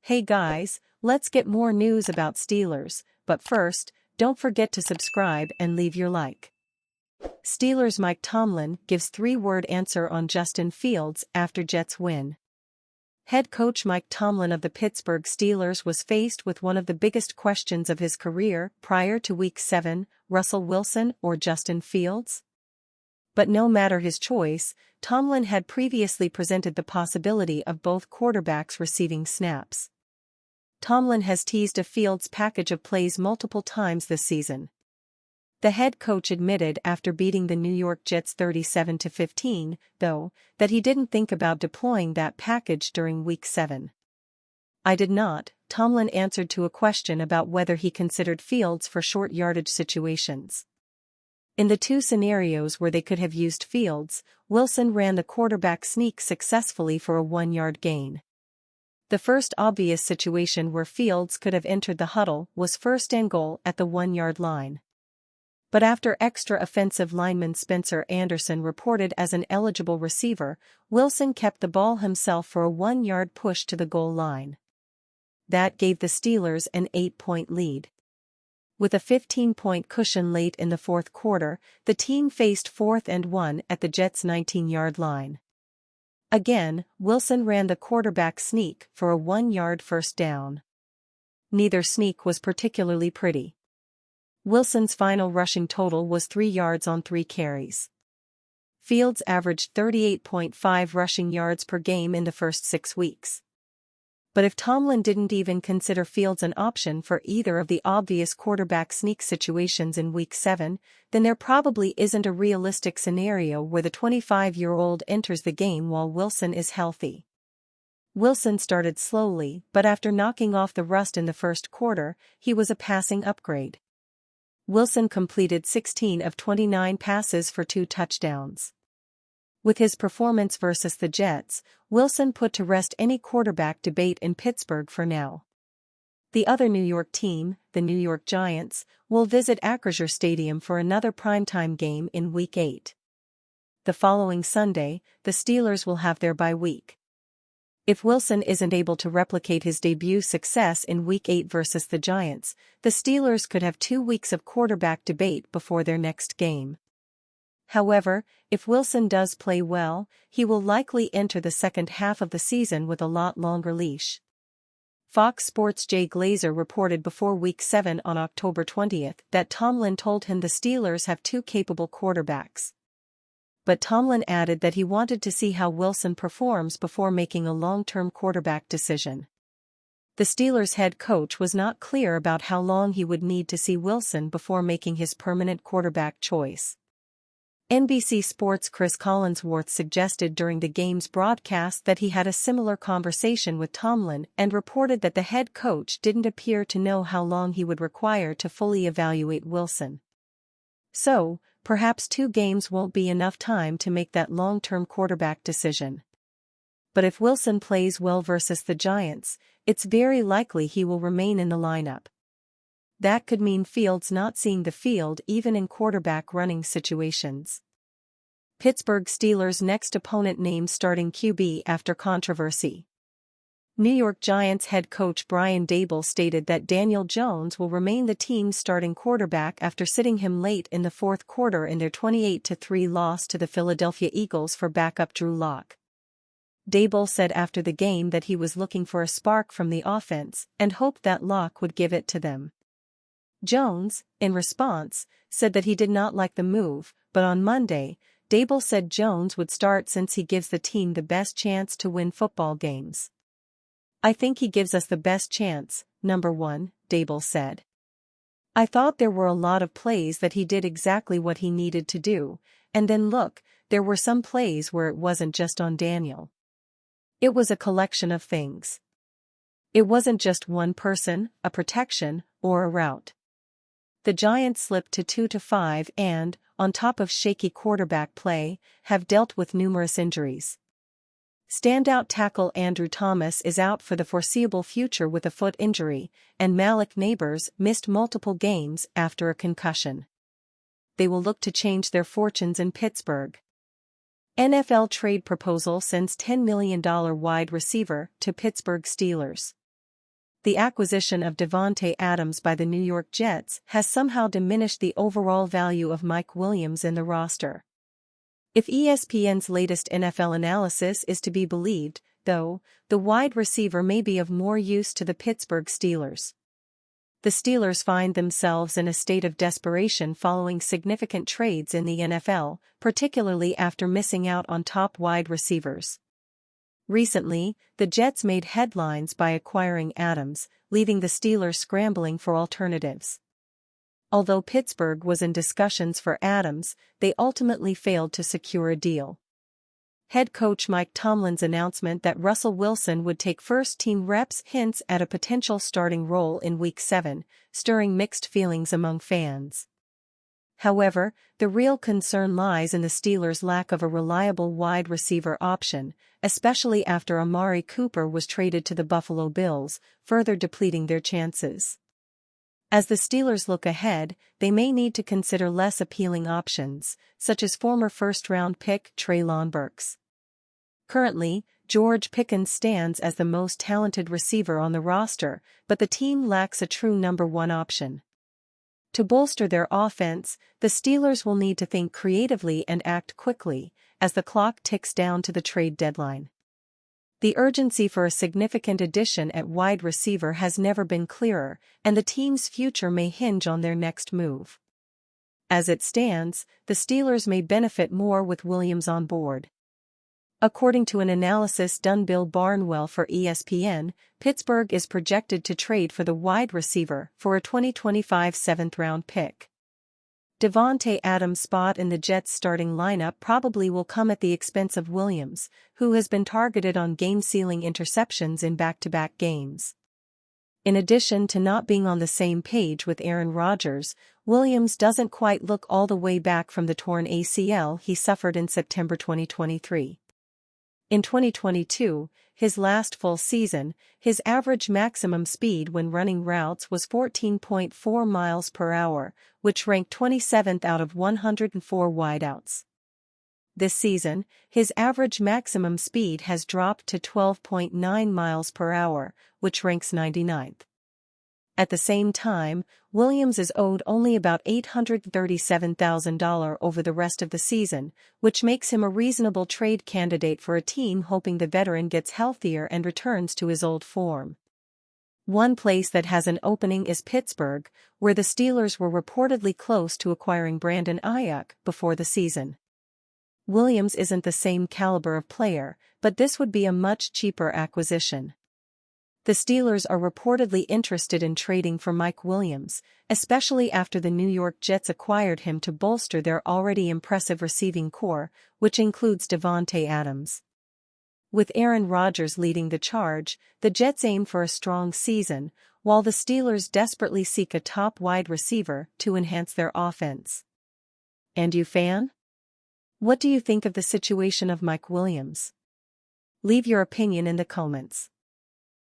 Hey guys, let's get more news about Steelers, but first, don't forget to subscribe and leave your like. Steelers Mike Tomlin gives three-word answer on Justin Fields after Jets win. Head coach Mike Tomlin of the Pittsburgh Steelers was faced with one of the biggest questions of his career prior to Week 7, Russell Wilson or Justin Fields? But no matter his choice, Tomlin had previously presented the possibility of both quarterbacks receiving snaps. Tomlin has teased a Fields package of plays multiple times this season. The head coach admitted after beating the New York Jets 37-15, though, that he didn't think about deploying that package during Week 7. "I did not," Tomlin answered to a question about whether he considered Fields for short yardage situations. In the two scenarios where they could have used Fields, Wilson ran the quarterback sneak successfully for a 1-yard gain. The first obvious situation where Fields could have entered the huddle was first and goal at the 1-yard line. But after extra offensive lineman Spencer Anderson reported as an eligible receiver, Wilson kept the ball himself for a 1-yard push to the goal line. That gave the Steelers an 8-point lead. With a 15-point cushion late in the fourth quarter, the team faced 4th and 1 at the Jets' 19-yard line. Again, Wilson ran the quarterback sneak for a 1-yard first down. Neither sneak was particularly pretty. Wilson's final rushing total was 3 yards on 3 carries. Fields averaged 38.5 rushing yards per game in the first 6 weeks. But if Tomlin didn't even consider Fields an option for either of the obvious quarterback sneak situations in Week 7, then there probably isn't a realistic scenario where the 25-year-old enters the game while Wilson is healthy. Wilson started slowly, but after knocking off the rust in the first quarter, he was a passing upgrade. Wilson completed 16 of 29 passes for 2 touchdowns. With his performance versus the Jets, Wilson put to rest any quarterback debate in Pittsburgh for now. The other New York team, the New York Giants, will visit Acrisure Stadium for another primetime game in Week 8. The following Sunday, the Steelers will have their bye week. If Wilson isn't able to replicate his debut success in Week 8 versus the Giants, the Steelers could have 2 weeks of quarterback debate before their next game. However, if Wilson does play well, he will likely enter the second half of the season with a lot longer leash. Fox Sports' Jay Glazer reported before Week 7 on October 20 that Tomlin told him the Steelers have 2 capable quarterbacks. But Tomlin added that he wanted to see how Wilson performs before making a long-term quarterback decision. The Steelers' head coach was not clear about how long he would need to see Wilson before making his permanent quarterback choice. NBC Sports' Chris Collinsworth suggested during the game's broadcast that he had a similar conversation with Tomlin and reported that the head coach didn't appear to know how long he would require to fully evaluate Wilson. So, perhaps 2 games won't be enough time to make that long-term quarterback decision. But if Wilson plays well versus the Giants, it's very likely he will remain in the lineup. That could mean Fields not seeing the field even in quarterback running situations. Pittsburgh Steelers' next opponent named starting QB after controversy. New York Giants head coach Brian Daboll stated that Daniel Jones will remain the team's starting quarterback after sitting him late in the fourth quarter in their 28-3 loss to the Philadelphia Eagles for backup Drew Lock. Daboll said after the game that he was looking for a spark from the offense and hoped that Lock would give it to them. Jones, in response, said that he did not like the move, but on Monday, Daboll said Jones would start since he gives the team the best chance to win football games. "I think he gives us the best chance, number one," Daboll said. "I thought there were a lot of plays that he did exactly what he needed to do, and then look, there were some plays where it wasn't just on Daniel. It was a collection of things. It wasn't just one person, a protection, or a route." The Giants slipped to 2-5 and, on top of shaky quarterback play, have dealt with numerous injuries. Standout tackle Andrew Thomas is out for the foreseeable future with a foot injury, and Malik Nabers missed multiple games after a concussion. They will look to change their fortunes in Pittsburgh. NFL trade proposal sends $10 million wide receiver to Pittsburgh Steelers. the acquisition of Davante Adams by the New York Jets has somehow diminished the overall value of Mike Williams in the roster. If ESPN's latest NFL analysis is to be believed, though, the wide receiver may be of more use to the Pittsburgh Steelers. The Steelers find themselves in a state of desperation following significant trades in the NFL, particularly after missing out on top wide receivers. Recently, the Jets made headlines by acquiring Adams, leaving the Steelers scrambling for alternatives. Although Pittsburgh was in discussions for Adams, they ultimately failed to secure a deal. Head coach Mike Tomlin's announcement that Russell Wilson would take first-team reps hints at a potential starting role in Week 7, stirring mixed feelings among fans. However, the real concern lies in the Steelers' lack of a reliable wide receiver option, especially after Amari Cooper was traded to the Buffalo Bills, further depleting their chances. As the Steelers look ahead, they may need to consider less appealing options, such as former first-round pick Treylon Burks. Currently, George Pickens stands as the most talented receiver on the roster, but the team lacks a true number one option. To bolster their offense, the Steelers will need to think creatively and act quickly, as the clock ticks down to the trade deadline. The urgency for a significant addition at wide receiver has never been clearer, and the team's future may hinge on their next move. As it stands, the Steelers may benefit more with Williams on board. According to an analysis done by Bill Barnwell for ESPN, Pittsburgh is projected to trade for the wide receiver for a 2025 seventh-round pick. Davante Adams' spot in the Jets' starting lineup probably will come at the expense of Williams, who has been targeted on game-sealing interceptions in back-to-back games. In addition to not being on the same page with Aaron Rodgers, Williams doesn't quite look all the way back from the torn ACL he suffered in September 2023. In 2022, his last full season, his average maximum speed when running routes was 14.4 miles per hour, which ranked 27th out of 104 wideouts. This season, his average maximum speed has dropped to 12.9 miles per hour, which ranks 99th. At the same time, Williams is owed only about $837,000 over the rest of the season, which makes him a reasonable trade candidate for a team hoping the veteran gets healthier and returns to his old form. One place that has an opening is Pittsburgh, where the Steelers were reportedly close to acquiring Brandon Ayuk before the season. Williams isn't the same caliber of player, but this would be a much cheaper acquisition. The Steelers are reportedly interested in trading for Mike Williams, especially after the New York Jets acquired him to bolster their already impressive receiving core, which includes Davante Adams. With Aaron Rodgers leading the charge, the Jets aim for a strong season, while the Steelers desperately seek a top wide receiver to enhance their offense. And you, fan? What do you think of the situation of Mike Williams? Leave your opinion in the comments.